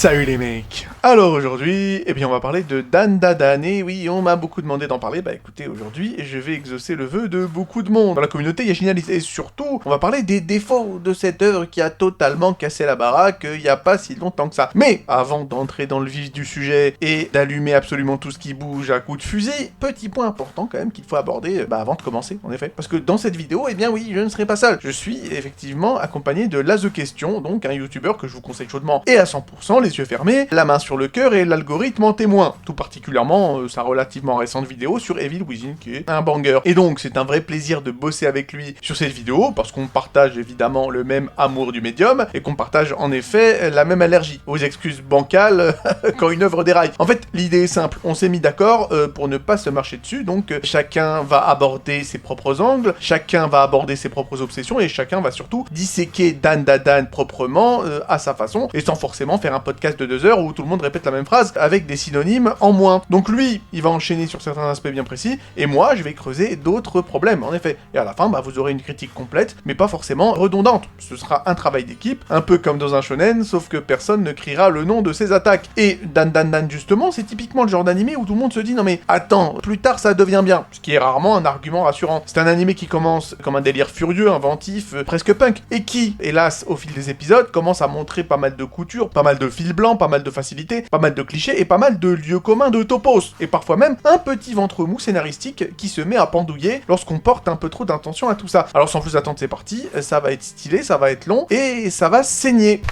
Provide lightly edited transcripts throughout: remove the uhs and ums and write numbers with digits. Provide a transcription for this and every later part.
Salut les mecs. Alors aujourd'hui, on va parler de Dandadan, et oui, on m'a beaucoup demandé d'en parler, bah écoutez, aujourd'hui, je vais exaucer le vœu de beaucoup de monde. Dans la communauté, il y a génialité, et surtout, on va parler des défauts de cette œuvre qui a totalement cassé la baraque il y a pas si longtemps que ça. Mais, avant d'entrer dans le vif du sujet, et d'allumer absolument tout ce qui bouge à coups de fusil, petit point important quand même qu'il faut aborder, avant de commencer, en effet. Parce que dans cette vidéo, oui, je ne serai pas seul. Je suis, effectivement, accompagné de Lazo Question, donc un youtubeur que je vous conseille chaudement, et à 100%, les yeux fermés, la main sur le cœur et l'algorithme en témoin. Tout particulièrement sa relativement récente vidéo sur Evil Within, qui est un banger. Et donc, c'est un vrai plaisir de bosser avec lui sur cette vidéo, parce qu'on partage évidemment le même amour du médium, et qu'on partage en effet la même allergie aux excuses bancales quand une œuvre déraille. En fait, l'idée est simple, on s'est mis d'accord pour ne pas se marcher dessus, donc chacun va aborder ses propres angles, chacun va aborder ses propres obsessions, et chacun va surtout disséquer Dandadan proprement, à sa façon, et sans forcément faire un podcast de 2 heures où tout le monde répète la même phrase avec des synonymes en moins. Donc lui, il va enchaîner sur certains aspects bien précis, et moi, je vais creuser d'autres problèmes, en effet. Et à la fin, vous aurez une critique complète, mais pas forcément redondante. Ce sera un travail d'équipe, un peu comme dans un shonen, sauf que personne ne criera le nom de ses attaques. Et Dandadan, justement, c'est typiquement le genre d'animé où tout le monde se dit « Non mais, attends, plus tard ça devient bien », ce qui est rarement un argument rassurant. C'est un animé qui commence comme un délire furieux, inventif, presque punk, et qui, hélas, au fil des épisodes, commence à montrer pas mal de coutures, pas mal de fils blancs, pas mal de facilité, pas mal de clichés et pas mal de lieux communs de topos. Et parfois même un petit ventre mou scénaristique qui se met à pendouiller lorsqu'on porte un peu trop d'intention à tout ça. Alors sans plus attendre, c'est parti, ça va être stylé, ça va être long et ça va saigner.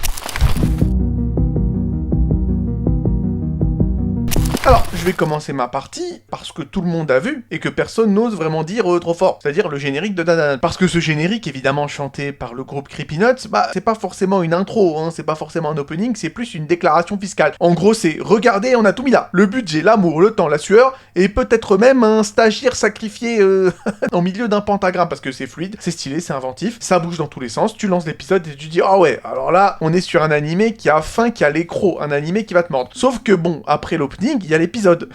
Alors, je vais commencer ma partie parce que tout le monde a vu et que personne n'ose vraiment dire trop fort, c'est-à-dire le générique de Dandadan. Parce que ce générique, évidemment chanté par le groupe Creepy Nuts, c'est pas forcément une intro, c'est pas forcément un opening, c'est plus une déclaration fiscale. En gros, c'est « Regardez, on a tout mis là. Le budget, l'amour, le temps, la sueur, et peut-être même un stagiaire sacrifié au milieu d'un pentagramme, parce que c'est fluide, c'est stylé, c'est inventif, ça bouge dans tous les sens, tu lances l'épisode et tu dis « Ah ouais, alors là, on est sur un animé qui a faim, qui a l'écro, un animé qui va te mordre. » Sauf que bon, après l'opening, il y a l'épisode.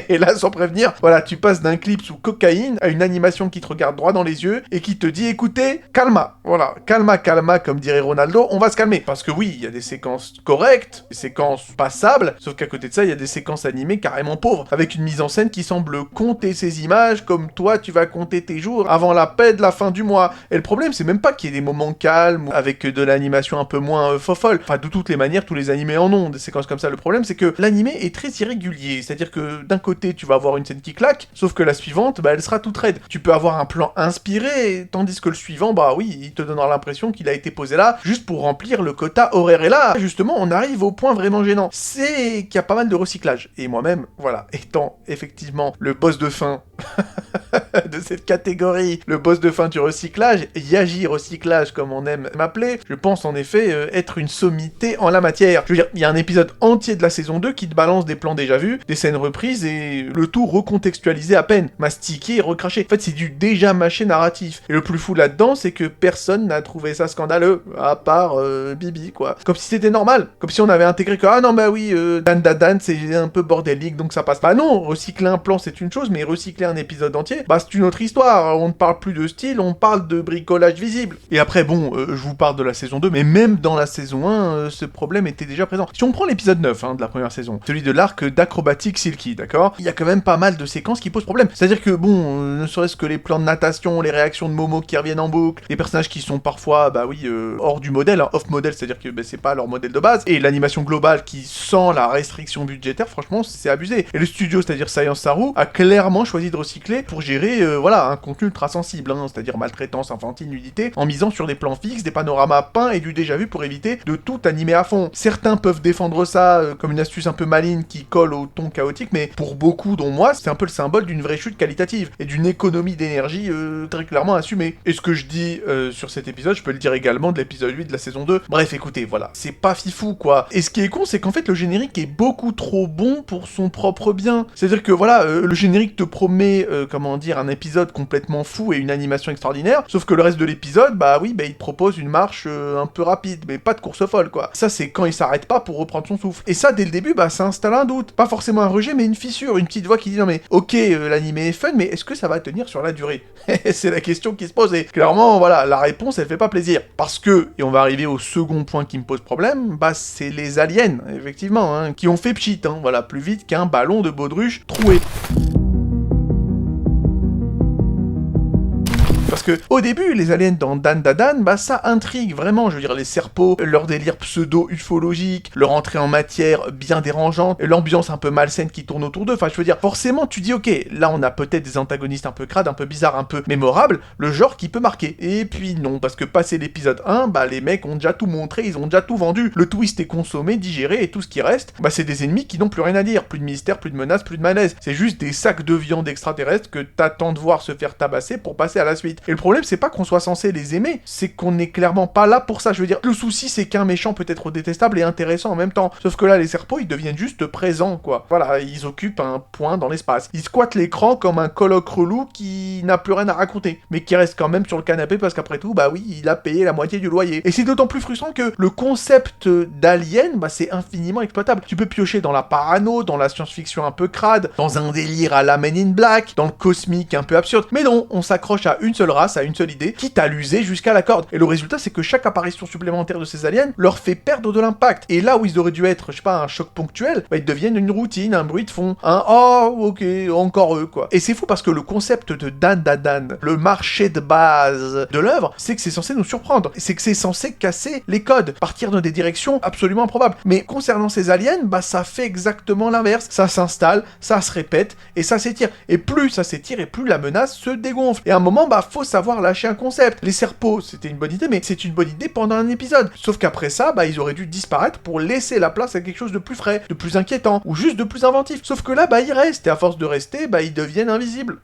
Et là, sans prévenir, voilà, tu passes d'un clip sous cocaïne à une animation qui te regarde droit dans les yeux et qui te dit, écoutez, calma. Voilà, calma, calma, comme dirait Ronaldo, on va se calmer. Parce que oui, il y a des séquences correctes, des séquences passables, sauf qu'à côté de ça, il y a des séquences animées carrément pauvres, avec une mise en scène qui semble compter ses images comme toi, tu vas compter tes jours avant la paix de la fin du mois. Et le problème, c'est même pas qu'il y ait des moments calmes, avec de l'animation un peu moins fofolle. Enfin, de toutes les manières, tous les animés en ont des séquences comme ça. Le problème, c'est que l'animé est très irrégulier. C'est-à-dire que d'un côté, tu vas avoir une scène qui claque, sauf que la suivante, elle sera toute raide. Tu peux avoir un plan inspiré, tandis que le suivant, oui, il te donnera l'impression qu'il a été posé là, juste pour remplir le quota horaire. Et là, justement, on arrive au point vraiment gênant. C'est qu'il y a pas mal de recyclage. Et moi-même, voilà, étant effectivement le boss de fin de cette catégorie, le boss de fin du recyclage, Yaji Recyclage comme on aime m'appeler, je pense en effet être une sommité en la matière. Je veux dire, il y a un épisode entier de la saison 2 qui te balance des plans déjà vus, des scènes reprises et le tout recontextualisé à peine, mastiqué et recraché. En fait, c'est du déjà mâché narratif. Et le plus fou là-dedans, c'est que personne n'a trouvé ça scandaleux, à part Bibi, quoi. Comme si c'était normal. Comme si on avait intégré que, ah non, oui, Dandadan, c'est un peu bordélique, donc ça passe. Bah non, recycler un plan, c'est une chose, mais recycler un épisode entier, c'est une autre histoire. On ne parle plus de style, on parle de bricolage visible. Et après, bon, je vous parle de la saison 2, mais même dans la saison 1, ce problème était déjà présent. Si on prend l'épisode 9, de la première saison, celui de l'arc d'acrobatique Silky, d'accord ? Il y a quand même pas mal de séquences qui posent problème. C'est-à-dire que, bon, ne serait-ce que les plans de natation, les réactions de Momo qui reviennent en boucle, les personnages qui sont parfois, hors du modèle, off-modèle, c'est-à-dire que c'est pas leur modèle de base, et l'animation globale qui sent la restriction budgétaire, franchement, c'est abusé. Et le studio, c'est-à-dire Science Saru, a clairement choisi de recycler pour gérer, un contenu ultra sensible, c'est-à-dire maltraitance infantile, nudité, en misant sur des plans fixes, des panoramas peints et du déjà-vu pour éviter de tout animer à fond. Certains peuvent défendre ça comme une astuce un peu maligne qui colle au ton chaotique, mais pour beaucoup, dont moi, c'est un peu le symbole d'une vraie chute qualitative et d'une économie d'énergie très clairement assumée. Et ce que je dis sur cet épisode, je peux le dire également de l'épisode 8 de la saison 2. Bref, écoutez, voilà, c'est pas fifou, quoi. Et ce qui est con, c'est qu'en fait, le générique est beaucoup trop bon pour son propre bien. C'est-à-dire que, le générique te promet, un épisode complètement fou et une animation extraordinaire, sauf que le reste de l'épisode, il te propose une marche un peu rapide, mais pas de course folle, quoi. Ça, c'est quand il s'arrête pas pour reprendre son souffle. Et ça, dès le début, ça installe un doute. Pas forcément forcément un rejet, mais une fissure, une petite voix qui dit non mais ok, l'animé est fun, mais est-ce que ça va tenir sur la durée? C'est la question qui se pose, et clairement, voilà, la réponse, elle fait pas plaisir. Parce que, et on va arriver au second point qui me pose problème, bah c'est les aliens, effectivement, hein, qui ont fait pchit, hein, voilà, plus vite qu'un ballon de baudruche troué. Parce que, au début, les aliens dans Dan Dadan, bah ça intrigue vraiment, je veux dire, les serpos, leur délire pseudo-ufologique, leur entrée en matière bien dérangeante, l'ambiance un peu malsaine qui tourne autour d'eux, enfin je veux dire, forcément tu dis ok, là on a peut-être des antagonistes un peu crades, un peu bizarres, un peu mémorables, le genre qui peut marquer. Et puis non, parce que passé l'épisode 1, bah les mecs ont déjà tout montré, ils ont déjà tout vendu, le twist est consommé, digéré, et tout ce qui reste, bah c'est des ennemis qui n'ont plus rien à dire, plus de mystère, plus de menaces, plus de malaise, c'est juste des sacs de viande extraterrestres que t'attends de voir se faire tabasser pour passer à la suite. Et le problème, c'est pas qu'on soit censé les aimer, c'est qu'on n'est clairement pas là pour ça. Je veux dire, le souci, c'est qu'un méchant peut être détestable et intéressant en même temps. Sauf que là, les serpos, ils deviennent juste présents, quoi. Voilà, ils occupent un point dans l'espace. Ils squattent l'écran comme un coloc relou qui n'a plus rien à raconter, mais qui reste quand même sur le canapé parce qu'après tout, bah oui, il a payé la moitié du loyer. Et c'est d'autant plus frustrant que le concept d'Alien, bah c'est infiniment exploitable. Tu peux piocher dans la parano, dans la science-fiction un peu crade, dans un délire à la Men in Black, dans le cosmique un peu absurde. Mais non, on s'accroche à une seule race, à une seule idée, quitte à l'user jusqu'à la corde. Et le résultat, c'est que chaque apparition supplémentaire de ces aliens leur fait perdre de l'impact. Et là où ils auraient dû être, je sais pas, un choc ponctuel, bah ils deviennent une routine, un bruit de fond, un oh ok, encore eux quoi. Et c'est fou parce que le concept de Dan Dadan, le marché de base de l'œuvre, c'est que c'est censé nous surprendre, c'est que c'est censé casser les codes, partir dans des directions absolument improbables. Mais concernant ces aliens, bah ça fait exactement l'inverse. Ça s'installe, ça se répète et ça s'étire. Et plus ça s'étire et plus la menace se dégonfle. Et à un moment, bah faut savoir lâcher un concept. Les serpos, c'était une bonne idée, mais c'est une bonne idée pendant un épisode. Sauf qu'après ça, bah ils auraient dû disparaître pour laisser la place à quelque chose de plus frais, de plus inquiétant, ou juste de plus inventif. Sauf que là, bah ils restent, et à force de rester, bah ils deviennent invisibles.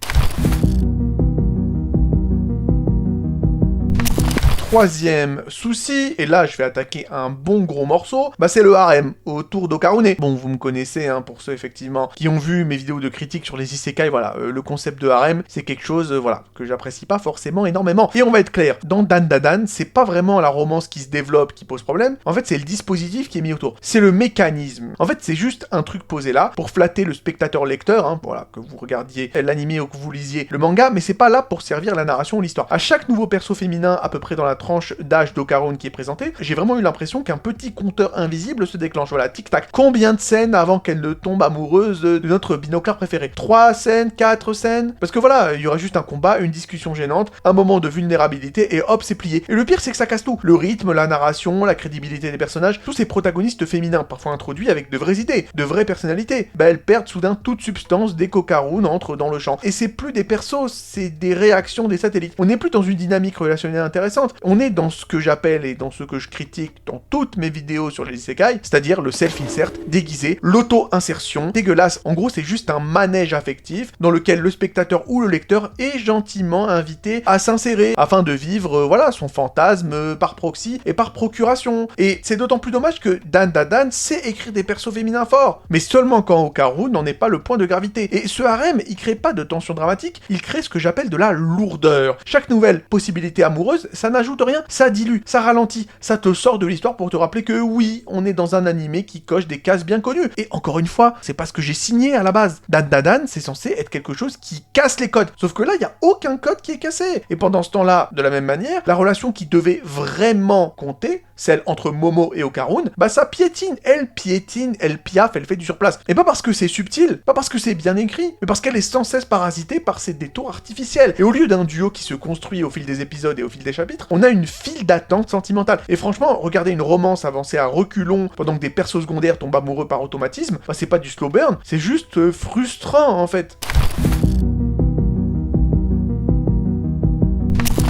Troisième souci, et là je vais attaquer un bon gros morceau, bah c'est le harem autour d'Okarune. Bon, vous me connaissez, hein, pour ceux effectivement qui ont vu mes vidéos de critique sur les isekai, voilà, le concept de harem, c'est quelque chose, voilà, que j'apprécie pas forcément énormément. Et on va être clair, dans Dan Dadan, c'est pas vraiment la romance qui se développe qui pose problème, en fait c'est le dispositif qui est mis autour. C'est le mécanisme. En fait c'est juste un truc posé là, pour flatter le spectateur lecteur, hein, voilà, que vous regardiez l'anime ou que vous lisiez le manga, mais c'est pas là pour servir la narration ou l'histoire. À chaque nouveau perso féminin, à peu près dans la tranche d'âge d'Okarune qui est présentée, j'ai vraiment eu l'impression qu'un petit compteur invisible se déclenche. Voilà, tic-tac. Combien de scènes avant qu'elle ne tombe amoureuse de notre binoclard préféré? 3 scènes, 4 scènes? Parce que voilà, il y aura juste un combat, une discussion gênante, un moment de vulnérabilité, et hop, c'est plié. Et le pire, c'est que ça casse tout. Le rythme, la narration, la crédibilité des personnages, tous ces protagonistes féminins, parfois introduits avec de vraies idées, de vraies personnalités, bah elles perdent soudain toute substance dès qu'Okarune entre dans le champ. Et c'est plus des persos, c'est des réactions des satellites. On n'est plus dans une dynamique relationnelle intéressante, on est dans ce que j'appelle et dans ce que je critique dans toutes mes vidéos sur les isekai, c'est-à-dire le self-insert déguisé, l'auto-insertion dégueulasse. En gros, c'est juste un manège affectif dans lequel le spectateur ou le lecteur est gentiment invité à s'insérer afin de vivre, voilà, son fantasme par proxy et par procuration. Et c'est d'autant plus dommage que Dan Dadan sait écrire des persos féminins forts, mais seulement quand Okarune n'en est pas le point de gravité. Et ce harem, il crée pas de tension dramatique, il crée ce que j'appelle de la lourdeur. Chaque nouvelle possibilité amoureuse, ça n'ajoute rien, ça dilue, ça ralentit, ça te sort de l'histoire pour te rappeler que oui, on est dans un animé qui coche des cases bien connues. Et encore une fois, c'est pas ce que j'ai signé à la base. Dan Dadan, c'est censé être quelque chose qui casse les codes. Sauf que là, il y a aucun code qui est cassé. Et pendant ce temps-là, de la même manière, la relation qui devait vraiment compter, celle entre Momo et Okarune, bah ça piétine, elle piaffe, elle fait du surplace. Et pas parce que c'est subtil, pas parce que c'est bien écrit, mais parce qu'elle est sans cesse parasitée par ces détours artificiels. Et au lieu d'un duo qui se construit au fil des épisodes et au fil des chapitres, on a une file d'attente sentimentale. Et franchement, regarder une romance avancer à reculons pendant que des persos secondaires tombent amoureux par automatisme, bah c'est pas du slow burn, c'est juste frustrant en fait.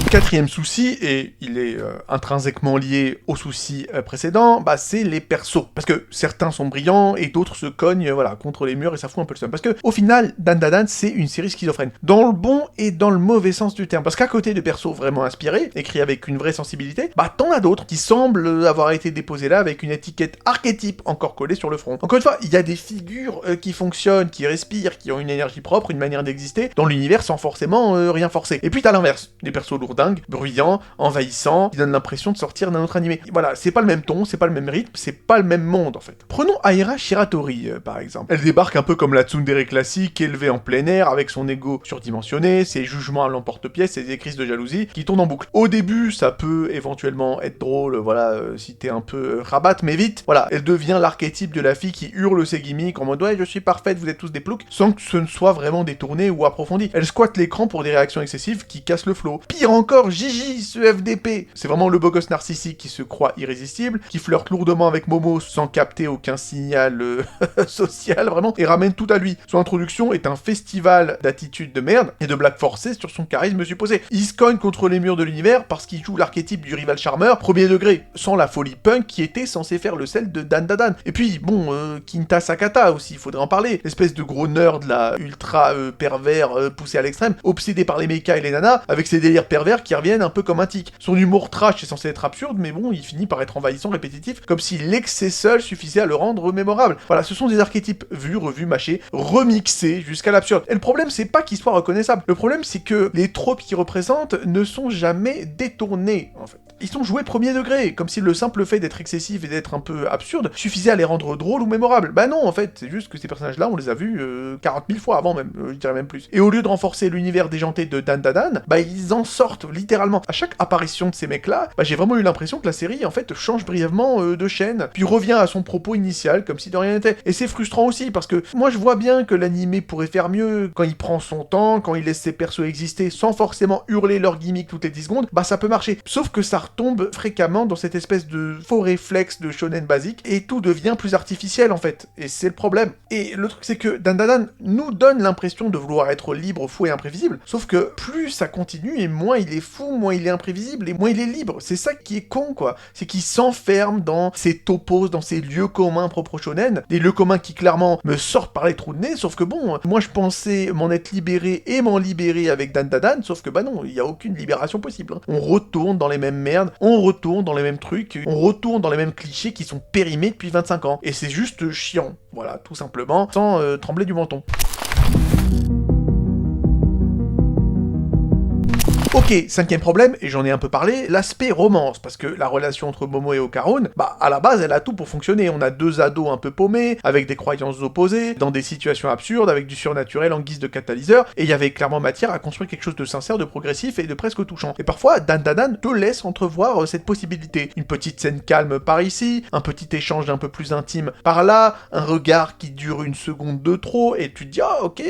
Quatrième souci, et il est intrinsèquement lié au souci précédent, bah c'est les persos. Parce que certains sont brillants et d'autres se cognent voilà, contre les murs et ça fout un peu le seum. Parce que au final, Dan Dadan, c'est une série schizophrène. Dans le bon et dans le mauvais sens du terme. Parce qu'à côté de persos vraiment inspirés, écrits avec une vraie sensibilité, bah t'en as d'autres qui semblent avoir été déposés là avec une étiquette archétype encore collée sur le front. Encore une fois, il y a des figures qui fonctionnent, qui respirent, qui ont une énergie propre, une manière d'exister dans l'univers sans forcément rien forcer. Et puis t'as l'inverse, des persos lourds dingue, bruyant, envahissant, qui donne l'impression de sortir d'un autre animé. Voilà, c'est pas le même ton, c'est pas le même rythme, c'est pas le même monde en fait. Prenons Aira Shiratori par exemple. Elle débarque un peu comme la tsundere classique, élevée en plein air, avec son ego surdimensionné, ses jugements à l'emporte-pièce, ses crises de jalousie, qui tournent en boucle. Au début, ça peut éventuellement être drôle, voilà, si t'es un peu rabat, mais vite, voilà, elle devient l'archétype de la fille qui hurle ses gimmicks en mode ouais, je suis parfaite, vous êtes tous des ploucs, sans que ce ne soit vraiment détourné ou approfondi. Elle squatte l'écran pour des réactions excessives qui cassent le flow. Pire encore, Gigi, ce FDP. C'est vraiment le beau gosse narcissique qui se croit irrésistible, qui flirte lourdement avec Momo sans capter aucun signal social, vraiment, et ramène tout à lui. Son introduction est un festival d'attitudes de merde et de blagues forcées sur son charisme supposé. Il se cogne contre les murs de l'univers parce qu'il joue l'archétype du rival charmeur, premier degré, sans la folie punk qui était censé faire le sel de Dan Dadan. Et puis, bon, Kinta Sakata aussi, il faudrait en parler. L'espèce de gros nerd, là, ultra pervers, poussé à l'extrême, obsédé par les mechas et les nanas, avec ses délires pervers qui reviennent un peu comme un tic. Son humour trash est censé être absurde, mais bon, il finit par être envahissant, répétitif, comme si l'excès seul suffisait à le rendre mémorable. Voilà, ce sont des archétypes vus, revus, mâchés, remixés jusqu'à l'absurde. Et le problème, c'est pas qu'ils soient reconnaissables. Le problème, c'est que les tropes qu'ils représentent ne sont jamais détournés, en fait. Ils sont joués premier degré, comme si le simple fait d'être excessif et d'être un peu absurde suffisait à les rendre drôles ou mémorables. Bah non, en fait, c'est juste que ces personnages-là, on les a vus 40 000 fois avant même, je dirais même plus. Et au lieu de renforcer l'univers déjanté de Dan Dadan, bah ils en sortent littéralement. À chaque apparition de ces mecs-là, bah j'ai vraiment eu l'impression que la série, en fait, change brièvement de chaîne, puis revient à son propos initial, comme si de rien n'était. Et c'est frustrant aussi, parce que moi je vois bien que l'animé pourrait faire mieux, quand il prend son temps, quand il laisse ses persos exister, sans forcément hurler leur gimmick toutes les 10 secondes, bah ça peut marcher. Sauf que ça retombe fréquemment dans cette espèce de faux réflexe de shonen basique, et tout devient plus artificiel en fait, et c'est le problème. Et le truc c'est que Dan Dadan nous donne l'impression de vouloir être libre, fou et imprévisible, sauf que plus ça continue, et moins il est fou, moins il est imprévisible, et moins il est libre. C'est ça qui est con quoi, c'est qu'il s'enferme dans ses topos, dans ses lieux communs propres au shonen, des lieux communs qui clairement me sortent par les trous de nez, sauf que bon, moi je pensais m'en être libéré et m'en libérer avec Dan Dadan, sauf que bah non, il y a aucune libération possible. Hein. On retourne dans les mêmes merdes, on retourne dans les mêmes trucs, on retourne dans les mêmes clichés qui sont périmés depuis 25 ans. Et c'est juste chiant, voilà, tout simplement, sans trembler du menton. Ok, cinquième problème, et j'en ai un peu parlé, l'aspect romance, parce que la relation entre Momo et Okarun, bah à la base elle a tout pour fonctionner, on a deux ados un peu paumés, avec des croyances opposées, dans des situations absurdes, avec du surnaturel en guise de catalyseur, et il y avait clairement matière à construire quelque chose de sincère, de progressif et de presque touchant. Et parfois, Dan Dadan te laisse entrevoir cette possibilité. Une petite scène calme par ici, un petit échange un peu plus intime par là, un regard qui dure une seconde de trop, et tu te dis ah ok,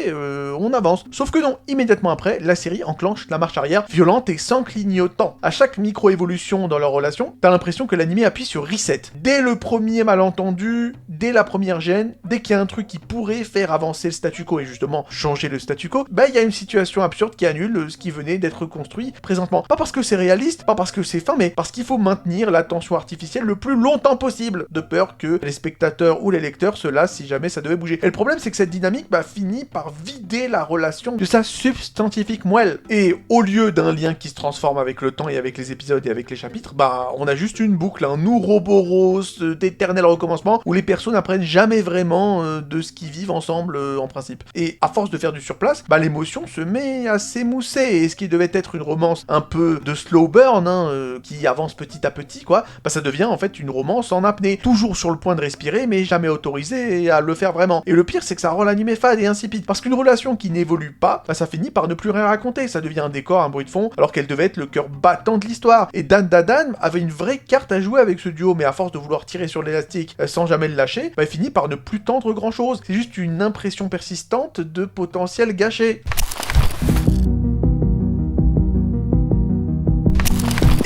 on avance. Sauf que non, immédiatement après, la série enclenche la marche arrière, violente et sans clignotant. À chaque micro-évolution dans leur relation, t'as l'impression que l'animé appuie sur reset. Dès le premier malentendu, dès la première gêne, dès qu'il y a un truc qui pourrait faire avancer le statu quo et justement changer le statu quo, bah il y a une situation absurde qui annule ce qui venait d'être construit présentement. Pas parce que c'est réaliste, pas parce que c'est fin, mais parce qu'il faut maintenir la tension artificielle le plus longtemps possible, de peur que les spectateurs ou les lecteurs se lassent si jamais ça devait bouger. Et le problème c'est que cette dynamique finit par vider la relation de sa substantifique moelle. Et au lieu d'un lien qui se transforme avec le temps et avec les épisodes et avec les chapitres, on a juste une boucle, un ouroboros d'éternel recommencement où les persos n'apprennent jamais vraiment de ce qu'ils vivent ensemble en principe. Et à force de faire du surplace, l'émotion se met à s'émousser, et ce qui devait être une romance un peu de slow burn, qui avance petit à petit, ça devient en fait une romance en apnée, toujours sur le point de respirer, mais jamais autorisé à le faire vraiment. Et le pire, c'est que ça rend l'animé fade et insipide, parce qu'une relation qui n'évolue pas, ça finit par ne plus rien raconter, ça devient un décor, un bruit de fond, alors qu'elle devait être le cœur battant de l'histoire. Et Dan Dadan avait une vraie carte à jouer avec ce duo, mais à force de vouloir tirer sur l'élastique sans jamais le lâcher, il finit par ne plus tendre grand chose. C'est juste une impression persistante de potentiel gâché.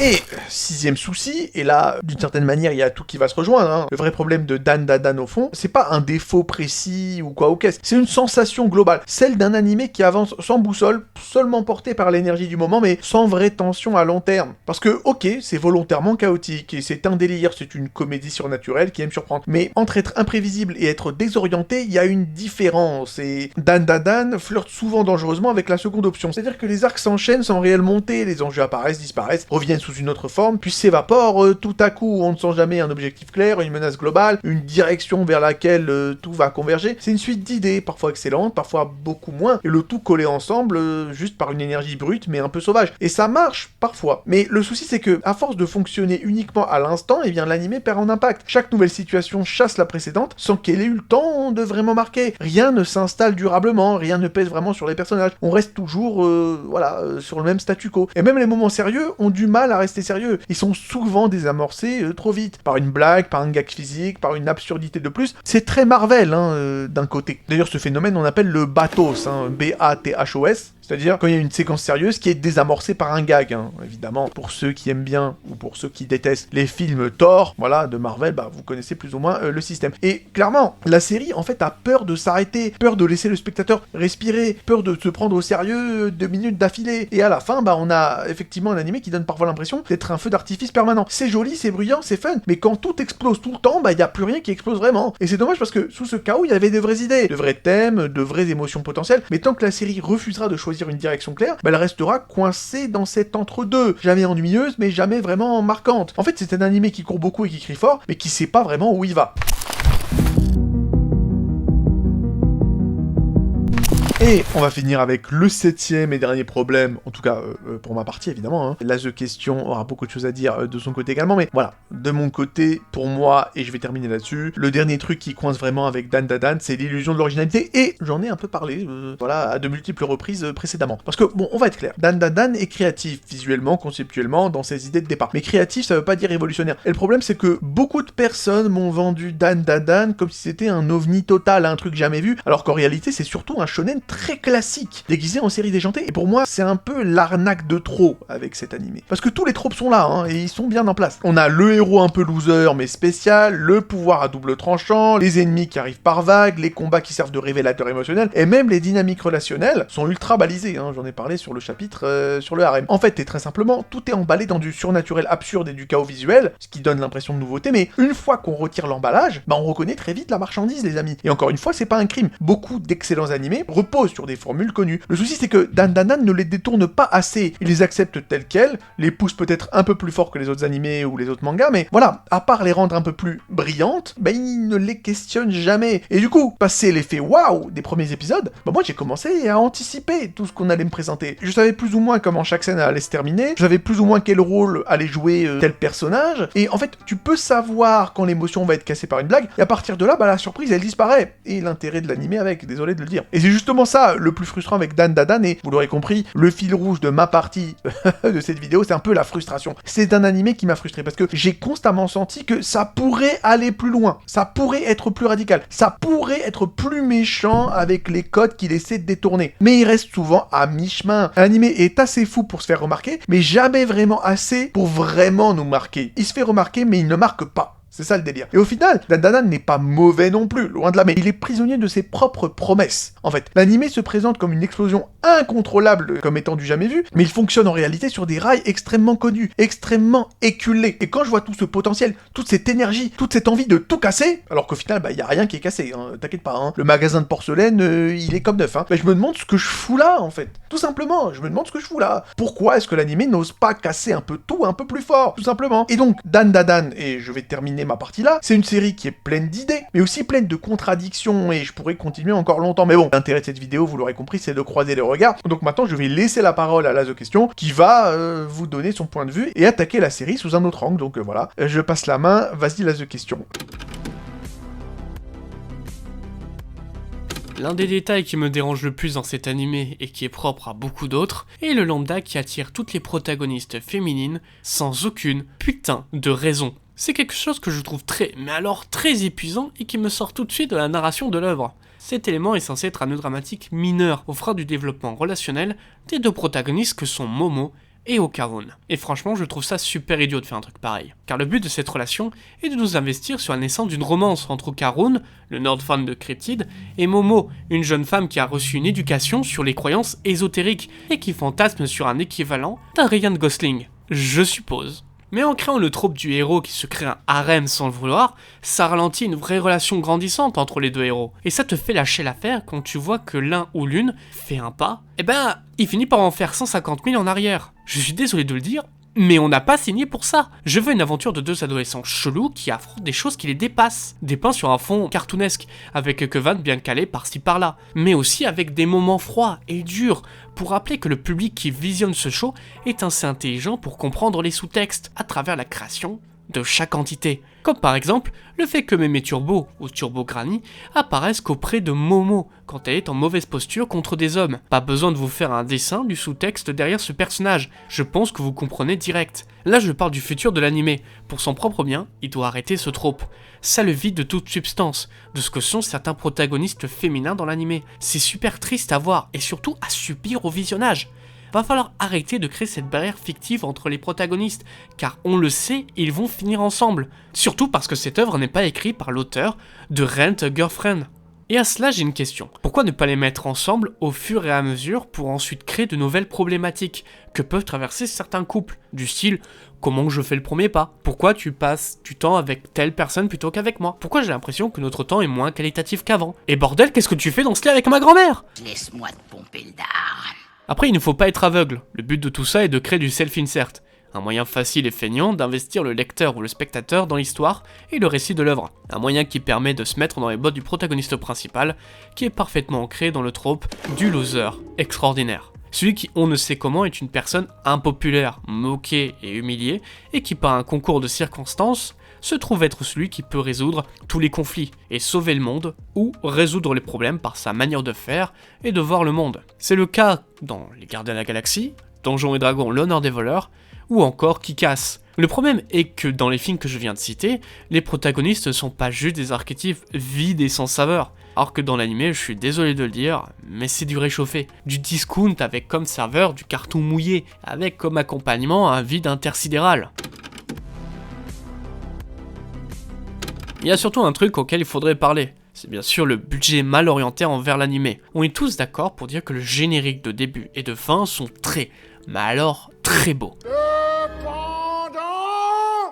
Et sixième souci, et là, d'une certaine manière, il y a tout qui va se rejoindre, le vrai problème de Dan Dadan au fond, c'est pas un défaut précis ou quoi ou qu'est-ce, c'est une sensation globale, celle d'un animé qui avance sans boussole, seulement porté par l'énergie du moment, mais sans vraie tension à long terme. Parce que, ok, c'est volontairement chaotique, et c'est un délire, c'est une comédie surnaturelle qui aime surprendre, mais entre être imprévisible et être désorienté, il y a une différence, et Dan Dadan flirte souvent dangereusement avec la seconde option, c'est-à-dire que les arcs s'enchaînent sans réelle montée, les enjeux apparaissent, disparaissent, reviennent sous sous une autre forme, puis s'évapore tout à coup. On ne sent jamais un objectif clair, une menace globale, une direction vers laquelle tout va converger. C'est une suite d'idées, parfois excellentes, parfois beaucoup moins, et le tout collé ensemble juste par une énergie brute mais un peu sauvage. Et ça marche parfois. Mais le souci c'est que, à force de fonctionner uniquement à l'instant, eh bien l'anime perd en impact. Chaque nouvelle situation chasse la précédente sans qu'elle ait eu le temps de vraiment marquer. Rien ne s'installe durablement, rien ne pèse vraiment sur les personnages. On reste toujours, sur le même statu quo. Et même les moments sérieux ont du mal à rester sérieux. Ils sont souvent désamorcés trop vite. Par une blague, par un gag physique, par une absurdité de plus. C'est très Marvel, d'un côté. D'ailleurs, ce phénomène, on appelle le bathos, B-A-T-H-O-S. C'est-à-dire quand il y a une séquence sérieuse qui est désamorcée par un gag, évidemment. Pour ceux qui aiment bien, ou pour ceux qui détestent les films Thor, de Marvel, vous connaissez plus ou moins le système. Et clairement, la série, en fait, a peur de s'arrêter, peur de laisser le spectateur respirer, peur de se prendre au sérieux 2 minutes d'affilée. Et à la fin, on a effectivement un animé qui donne parfois l'impression d'être un feu d'artifice permanent. C'est joli, c'est bruyant, c'est fun, mais quand tout explose tout le temps, il n'y a plus rien qui explose vraiment. Et c'est dommage parce que sous ce chaos, il y avait de vraies idées, de vrais thèmes, de vraies émotions potentielles, mais tant que la série refusera de choisir une direction claire, elle restera coincée dans cet entre-deux, jamais ennuyeuse, mais jamais vraiment marquante. En fait, c'est un animé qui court beaucoup et qui crie fort, mais qui sait pas vraiment où il va. Et on va finir avec le 7e et dernier problème, en tout cas pour ma partie évidemment. Là, The Question aura beaucoup de choses à dire de son côté également, mais voilà, de mon côté, pour moi, et je vais terminer là-dessus, le dernier truc qui coince vraiment avec Dan Dadan, c'est l'illusion de l'originalité, et j'en ai un peu parlé, à de multiples reprises précédemment. Parce que, on va être clair, Dan Dadan est créatif, visuellement, conceptuellement, dans ses idées de départ. Mais créatif, ça veut pas dire révolutionnaire. Et le problème, c'est que beaucoup de personnes m'ont vendu Dan Dadan comme si c'était un ovni total, un truc jamais vu, alors qu'en réalité, c'est surtout un shonen très classique, déguisé en série déjantée, et pour moi, c'est un peu l'arnaque de trop avec cet animé. Parce que tous les tropes sont là, et ils sont bien en place. On a le héros un peu loser, mais spécial, le pouvoir à double tranchant, les ennemis qui arrivent par vagues, les combats qui servent de révélateurs émotionnels, et même les dynamiques relationnelles sont ultra balisées, j'en ai parlé sur le chapitre sur le harem. En fait, et très simplement, tout est emballé dans du surnaturel absurde et du chaos visuel, ce qui donne l'impression de nouveauté, mais une fois qu'on retire l'emballage, on reconnaît très vite la marchandise, les amis. Et encore une fois, c'est pas un crime. Beaucoup d'excellents animés reposent sur des formules connues. Le souci, c'est que Dan Dadan ne les détourne pas assez. Il les accepte telles quelles, les pousse peut-être un peu plus fort que les autres animés ou les autres mangas, mais voilà, à part les rendre un peu plus brillantes, il ne les questionne jamais. Et du coup, passé l'effet waouh des premiers épisodes, moi j'ai commencé à anticiper tout ce qu'on allait me présenter. Je savais plus ou moins comment chaque scène allait se terminer, je savais plus ou moins quel rôle allait jouer tel personnage, et en fait, tu peux savoir quand l'émotion va être cassée par une blague, et à partir de là, la surprise elle disparaît. Et l'intérêt de l'animé avec, désolé de le dire. Et c'est justement ça, le plus frustrant avec Dan Dadan, et vous l'aurez compris, le fil rouge de ma partie de cette vidéo, c'est un peu la frustration. C'est un animé qui m'a frustré, parce que j'ai constamment senti que ça pourrait aller plus loin, ça pourrait être plus radical, ça pourrait être plus méchant avec les codes qu'il essaie de détourner. Mais il reste souvent à mi-chemin. L'animé est assez fou pour se faire remarquer, mais jamais vraiment assez pour vraiment nous marquer. Il se fait remarquer, mais il ne marque pas. C'est ça le délire. Et au final, Dan Dadan n'est pas mauvais non plus, loin de là, mais il est prisonnier de ses propres promesses. En fait, l'animé se présente comme une explosion incontrôlable comme étant du jamais vu, mais il fonctionne en réalité sur des rails extrêmement connus, extrêmement éculés. Et quand je vois tout ce potentiel, toute cette énergie, toute cette envie de tout casser, alors qu'au final, y a rien qui est cassé, t'inquiète pas, le magasin de porcelaine, il est comme neuf, je me demande ce que je fous là, en fait. Tout simplement, je me demande ce que je fous là. Pourquoi est-ce que l'animé n'ose pas casser un peu tout, un peu plus fort, tout simplement. Et donc, Dan Dadan, et je vais terminer ma partie là, c'est une série qui est pleine d'idées, mais aussi pleine de contradictions, et je pourrais continuer encore longtemps, mais bon, l'intérêt de cette vidéo, vous l'aurez compris, c'est de croiser les regards, donc maintenant je vais laisser la parole à The Question, qui va vous donner son point de vue, et attaquer la série sous un autre angle, donc voilà, je passe la main, vas-y The Question. L'un des détails qui me dérange le plus dans cet animé, et qui est propre à beaucoup d'autres, est le lambda qui attire toutes les protagonistes féminines, sans aucune putain de raison. C'est quelque chose que je trouve mais alors très épuisant, et qui me sort tout de suite de la narration de l'œuvre. Cet élément est censé être un nœud dramatique mineur, offrant du développement relationnel des deux protagonistes que sont Momo et Okarun. Et franchement, je trouve ça super idiot de faire un truc pareil. Car le but de cette relation est de nous investir sur la naissance d'une romance entre Okarun, le nerd fan de Cryptid, et Momo, une jeune femme qui a reçu une éducation sur les croyances ésotériques et qui fantasme sur un équivalent d'un Ryan Gosling. Je suppose. Mais en créant le trope du héros qui se crée un harem sans le vouloir, ça ralentit une vraie relation grandissante entre les deux héros. Et ça te fait lâcher l'affaire quand tu vois que l'un ou l'une fait un pas, il finit par en faire 150 000 en arrière. Je suis désolé de le dire, Mais on n'a pas signé pour ça. Je veux une aventure de deux adolescents chelous qui affrontent des choses qui les dépassent. Dépeints sur un fond cartoonesque, avec quelques vannes bien calées par-ci par-là. Mais aussi avec des moments froids et durs, pour rappeler que le public qui visionne ce show est assez intelligent pour comprendre les sous-textes à travers la création de chaque entité. Comme par exemple, le fait que Mémé Turbo, ou Turbo Granny, apparaissent qu'auprès de Momo, quand elle est en mauvaise posture contre des hommes. Pas besoin de vous faire un dessin du sous-texte derrière ce personnage, je pense que vous comprenez direct. Là je parle du futur de l'animé, pour son propre bien, il doit arrêter ce trope. Ça le vide de toute substance, de ce que sont certains protagonistes féminins dans l'animé. C'est super triste à voir, et surtout à subir au visionnage. Va falloir arrêter de créer cette barrière fictive entre les protagonistes, car on le sait, ils vont finir ensemble. Surtout parce que cette œuvre n'est pas écrite par l'auteur de Rent a Girlfriend. Et à cela j'ai une question. Pourquoi ne pas les mettre ensemble au fur et à mesure pour ensuite créer de nouvelles problématiques que peuvent traverser certains couples, du style « Comment je fais le premier pas ? Pourquoi tu passes du temps avec telle personne plutôt qu'avec moi ? Pourquoi j'ai l'impression que notre temps est moins qualitatif qu'avant ? Et bordel, qu'est-ce que tu fais dans ce lit avec ma grand-mère ? Laisse-moi te pomper le dard. » Après, il ne faut pas être aveugle. Le but de tout ça est de créer du self-insert. Un moyen facile et feignant d'investir le lecteur ou le spectateur dans l'histoire et le récit de l'œuvre. Un moyen qui permet de se mettre dans les bottes du protagoniste principal, qui est parfaitement ancré dans le trope du loser extraordinaire. Celui qui, on ne sait comment, est une personne impopulaire, moquée et humiliée, et qui par un concours de circonstances, se trouve être celui qui peut résoudre tous les conflits et sauver le monde, ou résoudre les problèmes par sa manière de faire et de voir le monde. C'est le cas dans Les Gardiens de la Galaxie, Donjons et Dragons, l'honneur des voleurs, ou encore Kick-Ass. Le problème est que dans les films que je viens de citer, les protagonistes ne sont pas juste des archétypes vides et sans saveur. Alors que dans l'anime, je suis désolé de le dire, mais c'est du réchauffé. Du discount avec comme serveur du carton mouillé, avec comme accompagnement un vide intersidéral. Il y a surtout un truc auquel il faudrait parler. C'est bien sûr le budget mal orienté envers l'animé. On est tous d'accord pour dire que le générique de début et de fin sont très, mais alors très beaux.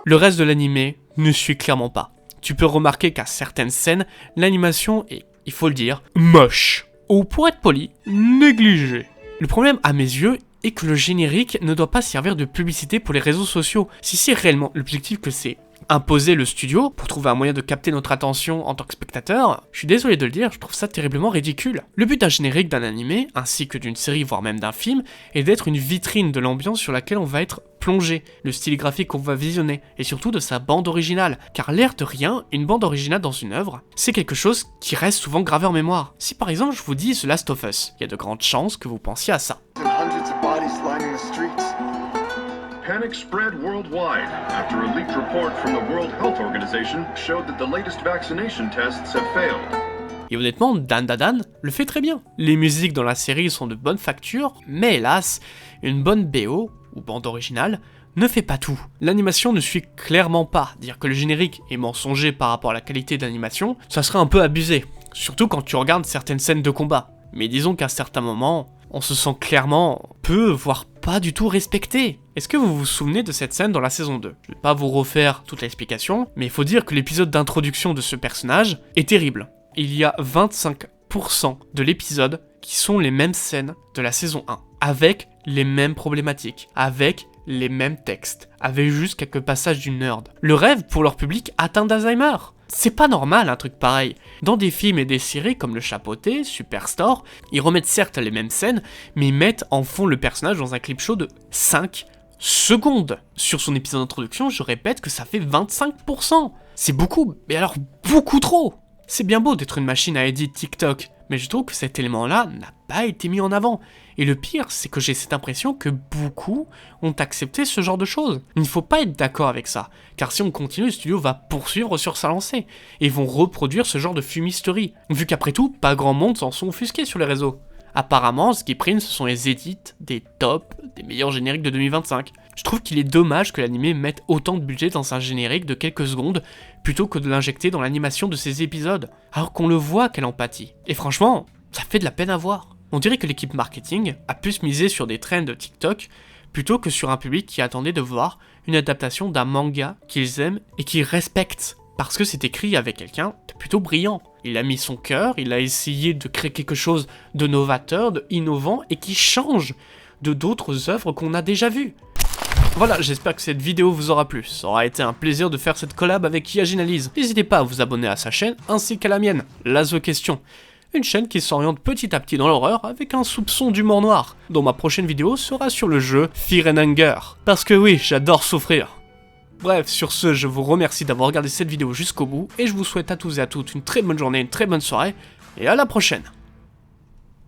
Le reste de l'animé ne suit clairement pas. Tu peux remarquer qu'à certaines scènes, l'animation est, il faut le dire, moche. Ou pour être poli, négligée. Le problème à mes yeux est que le générique ne doit pas servir de publicité pour les réseaux sociaux. Si c'est réellement l'objectif que c'est imposer le studio pour trouver un moyen de capter notre attention en tant que spectateur, je suis désolé de le dire, je trouve ça terriblement ridicule. Le but d'un générique d'un animé, ainsi que d'une série voire même d'un film, est d'être une vitrine de l'ambiance sur laquelle on va être plongé, le style graphique qu'on va visionner, et surtout de sa bande originale, car l'air de rien, une bande originale dans une œuvre, c'est quelque chose qui reste souvent gravé en mémoire. Si par exemple je vous dis The Last of Us, il y a de grandes chances que vous pensiez à ça. Panic spread worldwide after a leaked report from the World Health Organization showed that the latest vaccination tests have failed. Et honnêtement, Dan Dan le fait très bien. Les musiques dans la série sont de bonne facture, mais hélas, une bonne BO, ou bande originale, ne fait pas tout. L'animation ne suit clairement pas. Dire que le générique est mensonger par rapport à la qualité d'animation, ça serait un peu abusé. Surtout quand tu regardes certaines scènes de combat. Mais disons qu'à certains moments, on se sent clairement peu, voire pas du tout respecté. Est-ce que vous vous souvenez de cette scène dans la saison 2 ? Je vais pas vous refaire toute l'explication, mais il faut dire que l'épisode d'introduction de ce personnage est terrible. Il y a 25% de l'épisode qui sont les mêmes scènes de la saison 1, avec les mêmes problématiques, avec les mêmes textes, avec juste quelques passages du nerd. Le rêve pour leur public atteint d'Alzheimer. C'est pas normal un truc pareil. Dans des films et des séries comme Le Chapeauté, Superstore, ils remettent certes les mêmes scènes, mais ils mettent en fond le personnage dans un clip show de 5 secondes. Sur son épisode d'introduction, je répète que ça fait 25%. C'est beaucoup, mais alors beaucoup trop. C'est bien beau d'être une machine à edit TikTok, mais je trouve que cet élément-là n'a pas été mis en avant. Et le pire, c'est que j'ai cette impression que beaucoup ont accepté ce genre de choses. Il ne faut pas être d'accord avec ça, car si on continue, le studio va poursuivre sur sa lancée, et vont reproduire ce genre de fumisterie, vu qu'après tout, pas grand monde s'en sont offusqués sur les réseaux. Apparemment, ce qui prime, ce sont les edits des tops, des meilleurs génériques de 2025. Je trouve qu'il est dommage que l'anime mette autant de budget dans un générique de quelques secondes, plutôt que de l'injecter dans l'animation de ses épisodes, alors qu'on le voit quelle empathie. Et franchement, ça fait de la peine à voir. On dirait que l'équipe marketing a pu se miser sur des trends de TikTok, plutôt que sur un public qui attendait de voir une adaptation d'un manga qu'ils aiment et qu'ils respectent. Parce que c'est écrit avec quelqu'un de plutôt brillant. Il a mis son cœur, il a essayé de créer quelque chose de novateur, de innovant et qui change de d'autres œuvres qu'on a déjà vues. Voilà, j'espère que cette vidéo vous aura plu. Ça aura été un plaisir de faire cette collab avec Yaginalyse. N'hésitez pas à vous abonner à sa chaîne ainsi qu'à la mienne, La The Question. Une chaîne qui s'oriente petit à petit dans l'horreur avec un soupçon d'humour noir, dont ma prochaine vidéo sera sur le jeu Fear and Hunger. Parce que oui, j'adore souffrir. Bref, sur ce, je vous remercie d'avoir regardé cette vidéo jusqu'au bout, et je vous souhaite à tous et à toutes une très bonne journée, une très bonne soirée, et à la prochaine.